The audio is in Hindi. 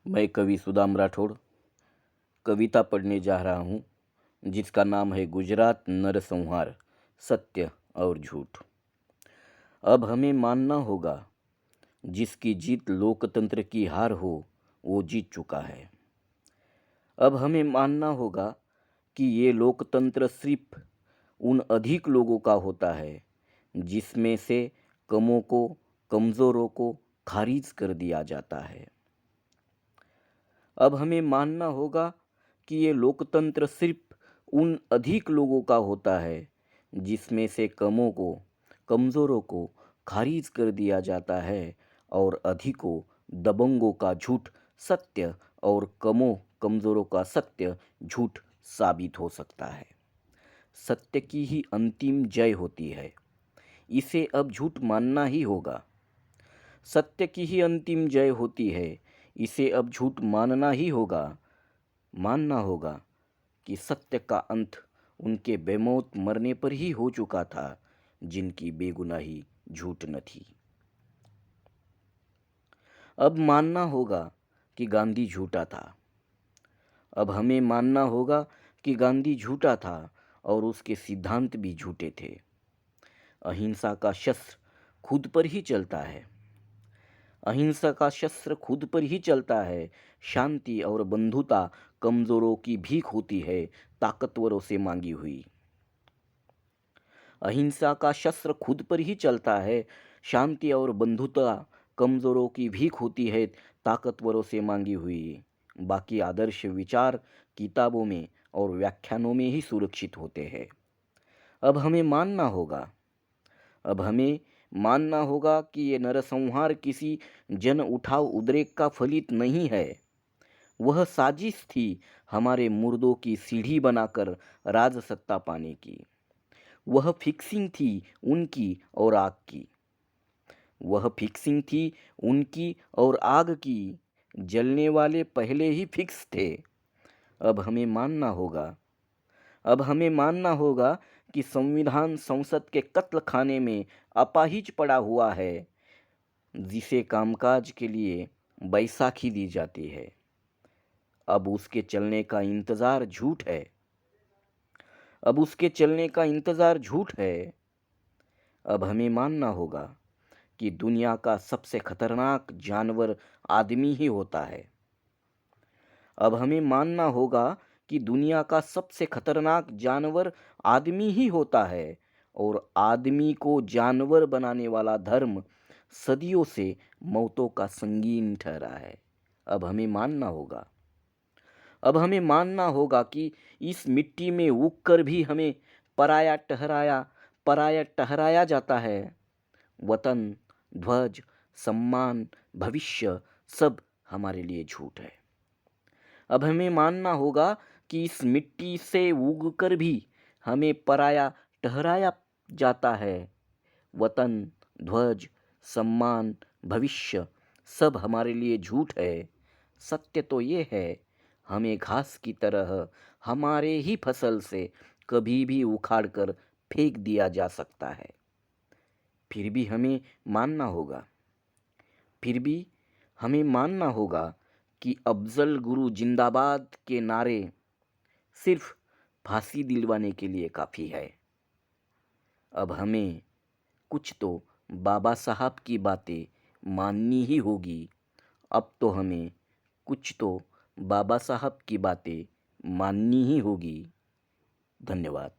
मैं कवि सुदाम राठौड़ कविता पढ़ने जा रहा हूँ जिसका नाम है गुजरात नरसंहार, सत्य और झूठ। अब हमें मानना होगा जिसकी जीत लोकतंत्र की हार हो वो जीत चुका है। अब हमें मानना होगा कि ये लोकतंत्र सिर्फ उन अधिक लोगों का होता है जिसमें से कमों को, कमज़ोरों को खारिज कर दिया जाता है। अब हमें मानना होगा कि ये लोकतंत्र सिर्फ उन अधिक लोगों का होता है जिसमें से कमों को, कमज़ोरों को खारिज कर दिया जाता है और अधिकों, दबंगों का झूठ सत्य और कमों, कमज़ोरों का सत्य झूठ साबित हो सकता है। सत्य की ही अंतिम जय होती है, इसे अब झूठ मानना ही होगा। सत्य की ही अंतिम जय होती है, इसे अब झूठ मानना ही होगा। मानना होगा कि सत्य का अंत उनके बेमौत मरने पर ही हो चुका था जिनकी बेगुनाही झूठ न थी। अब मानना होगा कि गांधी झूठा था। अब हमें मानना होगा कि गांधी झूठा था और उसके सिद्धांत भी झूठे थे। अहिंसा का शस्त्र खुद पर ही चलता है। अहिंसा का शस्त्र खुद पर ही चलता है। शांति और बंधुता कमजोरों की भीख होती है, ताकतवरों से मांगी हुई। अहिंसा का शस्त्र खुद पर ही चलता है। शांति और बंधुता कमजोरों की भीख होती है, ताकतवरों से मांगी हुई। बाकी आदर्श विचार किताबों में और व्याख्यानों में ही सुरक्षित होते हैं। अब हमें मानना होगा अब हमें मानना होगा कि ये नरसंहार किसी जन उठाव उद्रेक का फलित नहीं है। वह साजिश थी हमारे मुर्दों की सीढ़ी बनाकर राजसत्ता पाने की। वह फिक्सिंग थी उनकी और आग की। वह फिक्सिंग थी उनकी और आग की। जलने वाले पहले ही फिक्स थे। अब हमें मानना होगा अब हमें मानना होगा कि संविधान संसद के कत्ल खाने में अपाहिज पड़ा हुआ है, जिसे कामकाज के लिए बैसाखी दी जाती है। अब उसके चलने का इंतज़ार झूठ है। अब उसके चलने का इंतज़ार झूठ है। अब हमें मानना होगा कि दुनिया का सबसे खतरनाक जानवर आदमी ही होता है। अब हमें मानना होगा कि दुनिया का सबसे खतरनाक जानवर आदमी ही होता है और आदमी को जानवर बनाने वाला धर्म सदियों से मौतों का संगीन ठहरा है। अब हमें मानना होगा अब हमें मानना होगा कि इस मिट्टी में उग कर भी हमें पराया ठहराया जाता है। वतन, ध्वज, सम्मान, भविष्य सब हमारे लिए झूठ है। अब हमें मानना होगा कि इस मिट्टी से उगकर भी हमें पराया ठहराया जाता है। वतन, ध्वज, सम्मान, भविष्य सब हमारे लिए झूठ है। सत्य तो ये है, हमें घास की तरह हमारे ही फसल से कभी भी उखाड़ कर फेंक दिया जा सकता है। फिर भी हमें मानना होगा फिर भी हमें मानना होगा कि अफजल गुरु जिंदाबाद के नारे सिर्फ फांसी दिलवाने के लिए काफ़ी है। अब हमें कुछ तो बाबा साहब की बातें माननी ही होगी। अब तो हमें कुछ तो बाबा साहब की बातें माननी ही होगी। धन्यवाद।